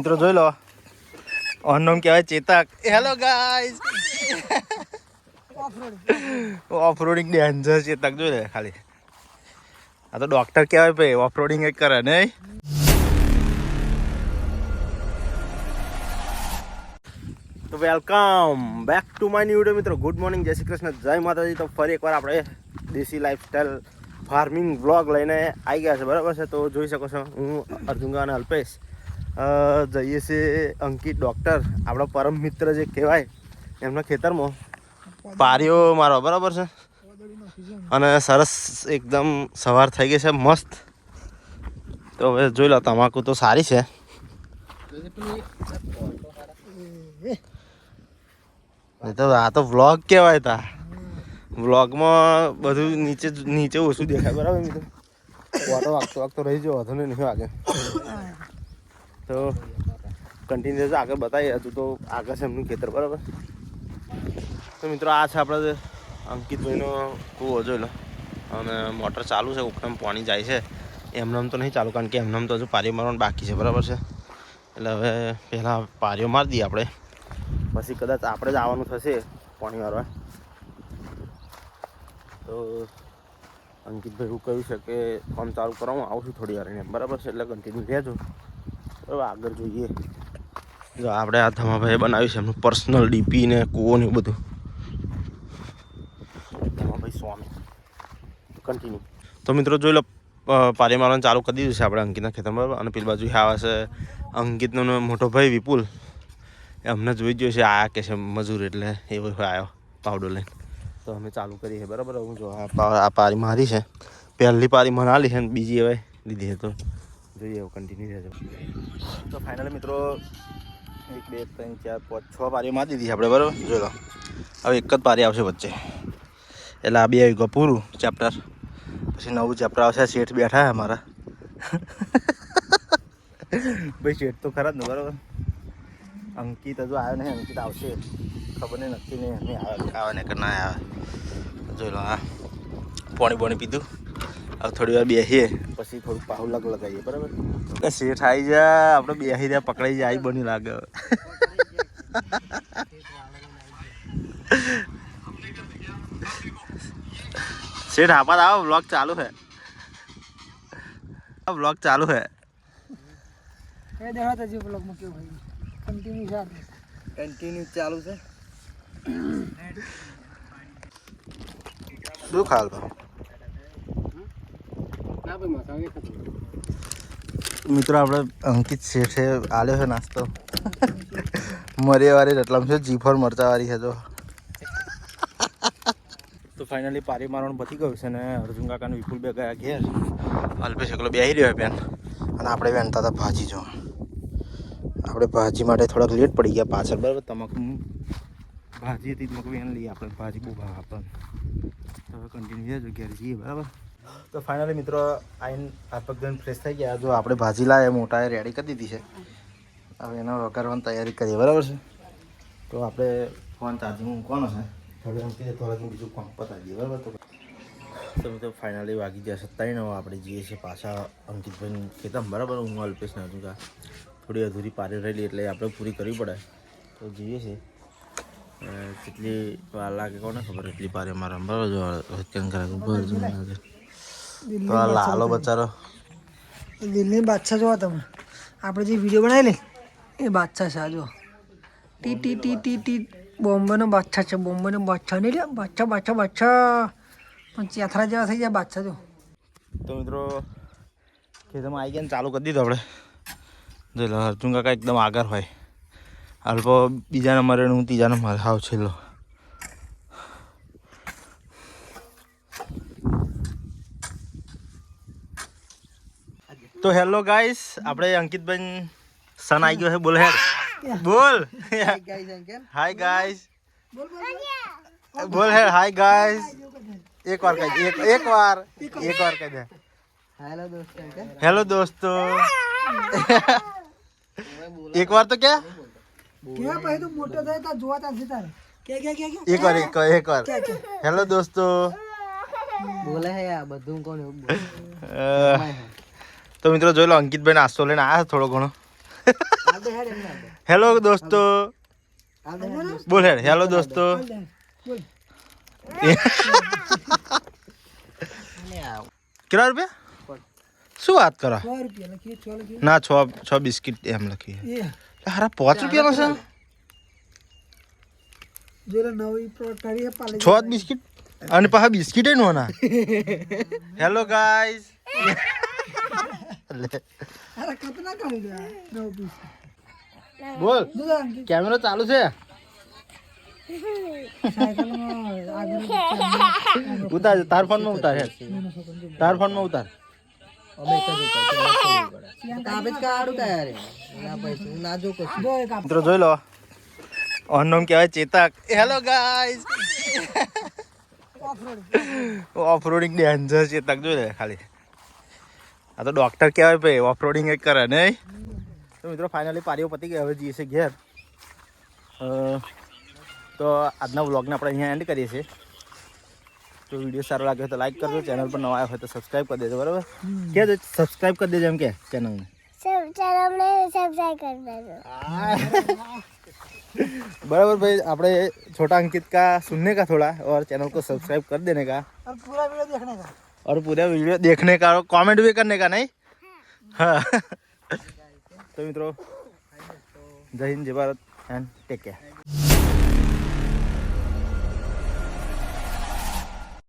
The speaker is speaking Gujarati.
મિત્રો જોઈ લો ઓનમ કહેવાય Chetak. Hello guys, off-roading danger Chetak જોઈ લે ખાલી. આ તો ડોક્ટર કહેવાય ભાઈ, ઓફરોડિંગ એક કરે નહીં. તો welcome back to my new video. મિત્રો ગુડ મોર્નિંગ, જય શ્રી કૃષ્ણ, જય માતાજી. તો ફરી એકવાર આપણે દેશી લાઈફસ્ટાઈલ ફાર્મિંગ વ્લોગ લઈને આવી ગયા છે, બરાબર છે. તો જોઈ શકો છો હું અર્જુંગા અને અલ્પેશ જઈએ છીએ અંકિત ડૉક્ટર, આપણો પરમ મિત્ર જે કહેવાય, એમના ખેતરમાં પારીઓ મારો, બરાબર છે. અને સરસ એકદમ સવાર થઈ ગઈ છે, મસ્ત. તો હવે જોઈ લો, તમાકુ તો સારી છે. તો આ તો વ્લોગ કહેવાય. તા વ્લોગમાં બધું નીચે ઓછું દેખાય, બરાબર મિત્રો. ફોટો વાગતો રહી જાઓ, વધુ નહીં વાગે. તો કન્ટિન્યુઅસ આગળ બતાવીએ. હજુ તો આગળ છે એમનું ખેતર, બરાબર. તો મિત્રો આ છે આપણે અંકિતભાઈનો કૂવો, જોઈ લો. અને મોટર ચાલુ છે, ઉપરમ પાણી જાય છે. એમનામ તો નહીં ચાલુ, કારણ કે એમનામ તો હજુ પારીઓ મારવાનું બાકી છે, બરાબર છે. એટલે હવે પહેલાં પારીઓ મારી દઈએ આપણે, પછી કદાચ આપણે જ આવવાનું થશે પાણી મારવા. તો અંકિતભાઈ એવું કહ્યું છે કે ફોન ચાલુ કરવા આવું છું થોડી વાર, બરાબર છે. એટલે કન્ટિન્યુ રહેજો, બરાબર. આગળ જોઈએ. જો આપણે આ ધમાભાઈએ બનાવ્યું છે એમનું પર્સનલ ડીપી ને કૂવો ને બધું. ધમાભાઈ સ્વામી. કન્ટિન્યુ. તો મિત્રો જોઈ લો, પારી મારવાનું ચાલુ કરી દીધું છે આપણે અંકિતના ખેતરમાં, બરાબર. અને પેલી બાજુ આવે છે અંકિતનો મોટો ભાઈ વિપુલ. અમને જોઈ ગયો છે, આયા કે છે મજૂર, એટલે એવો આવ્યો પાવડર લઈને. તો અમે ચાલુ કરીએ, બરાબર. હું જો આ પારી મારી છે, પહેલી પારી મનાલી છે ને બીજી હવે લીધી છે. તો જોઈએ, કન્ટિન્યુ રહેજો. તો ફાઇનલી મિત્રો 1 2 3 4 5 6 પારીઓ મારી દીધી છે આપણે, બરાબર. જોઈ લો, હવે એક જ પારી આવશે વચ્ચે, એટલે આ 2 આવી ગયો પૂરું ચેપ્ટર. પછી નવું ચેપ્ટર આવશે. શેઠ બેઠા છે અમારા ભાઈ, શેઠ તો ખરા જ ને, બરાબર. અંકિત હજુ આવ્યો નહીં, અંકિત આવશે, ખબર નહીં, નક્કી નહીં આવે ને કે ના આવે. જોઈ લો, હા પાણી પીધું. હવે થોડી વાર બેસીએ, પછી થોડુંક પાહું લગાવીએ, બરાબર. શેઠ આવી જાય, આપણે બેસી રહ્યા, પકડાઈ જાય, આવી બની લાગે. શેઠ આપાત આવો, વ્લોગ ચાલુ છે, વ્લોગ ચાલુ છે. કન્ટિન્યુ ચાલુ છે. શું ખાલ મિત્રો? આપણે અંકિત શેઠે આલ્યો છે નાસ્તો. મરિયાવાળી રતલામ છે, જીફર મરચાવાળી છે. જો તો ફાઇનલી પારી મારવાનું પતી ગયું છે ને અર્જુન કાકાને વિપુલ બે ગયા ઘેર. અલ્પેશ એકલો બેસી રહ્યો બેન. અને આપણે વેણતા હતા ભાજી. જો આપણે ભાજી માટે થોડાક લેટ પડી ગયા પાછળ, બરાબર. તમાકુ ભાજી હતી, તમાકુ એને લઈએ આપણે, ભાજી બહુ ભાવ આપણને. તો હવે કન્ટિન્યુ રહેજો, ઘેર જઈએ, બરાબર. તો ફાઇનલી મિત્રો આવીને હાથ પગ ધોઈને ફ્રેશ થઈ ગયા. જો આપણે ભાજી લાવે મોટાએ રેડી કરી દીધી છે. હવે એના વઘારવાની તૈયારી કરીએ, બરાબર છે. તો આપણે ફોન ચાર્જિંગ મૂકવાનો છે, થોડી મૂકી દે, થોડાક બીજું કામ પતાવી દઈએ, બરાબર. તો મિત્રો ફાઇનલી વાગી ગયા 7:09. આપણે જઈએ છીએ પાછા અંકિતભાઈ ખેતમ, બરાબર. હું અલ્પેશને હજુ થોડી અધૂરી પારી રહેલી, એટલે આપણે પૂરી કરવી પડે. તો જઈએ છીએ. કેટલી વાર લાગે કોને ખબર, એટલી પારી અમારે, બરાબર. જો તો આ લાલો બચારો દિલ્હી બાદશાહ જોવા તમે, આપણે જે વિડીયો બનાવી લે એ બાદશાહ છે. આ જો ટી ટી ટી ટી ટી બોમ્બેનો બાદશાહ છે, બોમ્બેનો બાદશાહ નહીં લે, બાદશાહ પણ ચેથરા જેવા થઈ જાય બાદશાહ. જો તો મિત્રો ખેતરમાં આવી ગયા ને ચાલુ કરી દીધું આપણે. જો અર્જુન કાકા એકદમ આગળ હોય, અલ્પો બીજા નંબરે, હું ત્રીજા નંબરે, હાવ છેલ્લો. તો હેલો ગાઈસ, આપણે અંકિતભાઈ સન આવી ગયો છે. બોલ હેડ, બોલ હાય ગાઈસ, બોલ હેડ હાય ગાઈસ. એક વાર કહી દે, એક વાર કહી દે, હેલો દોસ્તો. એક વાર તો क्या ભાઈ તું મોટો થાય તો જોવા ચાલશે તારે. એક વાર હેલો દોસ્તો બોલે હે આ બધું કોણ તો મિત્રો જોઈ લો, અંકિતભાઈ નાસ્તો લઈને આવ્યા થોડો ઘણો. હેલો દોસ્તો બોલ હેડ હેલો દોસ્તો બોલ કેટલા રૂપિયા શું વાત કરો 100 રૂપિયા લખીએ 6 લખીએ ના છ બિસ્કિટ એમ લખીએ એ હારા 5 રૂપિયાનો છે જોરે નવી પ્રોડક્ટ આવી છે પાલે 6 બિસ્કિટ અને પાછા બિસ્કિટ નો ના હેલો ગાઈસ અરે કતના કરી દે નવ પીસ બોલ દુદા અંકી કેમેરો ચાલુ છે સાયકલમાં આગળ ઉતાર તાર ફોન માં ઉતાર હેડ તાર ફોન માં ઉતાર કાબેજ કાડું તૈયાર ના પૈસા ના જો કશું જો એક મિત્રો જોઈ લો ઓનમ કહેવાય Chetak hello guys off-roading danger Chetak જોઈ લે ખાલી આ તો ડોક્ટર કહેવાય ભાઈ ઓફરોડિંગ એક કરે નહીં તો મિત્રો ફાઇનલી પારીઓ પતી ગઈ હવે જઈએ છે ઘેર તો આજના વ્લોગને આપણે અહીંયા એન્ડ કરીએ છીએ તો વિડીયો સારો લાગ્યો હોય તો લાઈક કરજો ચેનલ પર નવા આવ્યા હોય તો સબસ્ક્રાઈબ કરી દેજો બરાબર કે સબસ્ક્રાઈબ કરી દેજો એમ કે ચેનલને बराबर भाई अपने छोटा अंकित का सुनने का थोड़ा और चैनल को सब्सक्राइब कर देने का और पूरा वीडियो देखने का और पूरा वीडियो देखने का और कमेंट भी करने का नहीं हाँ तो मित्रों जय हिंद जय भारत एंड टेक केयर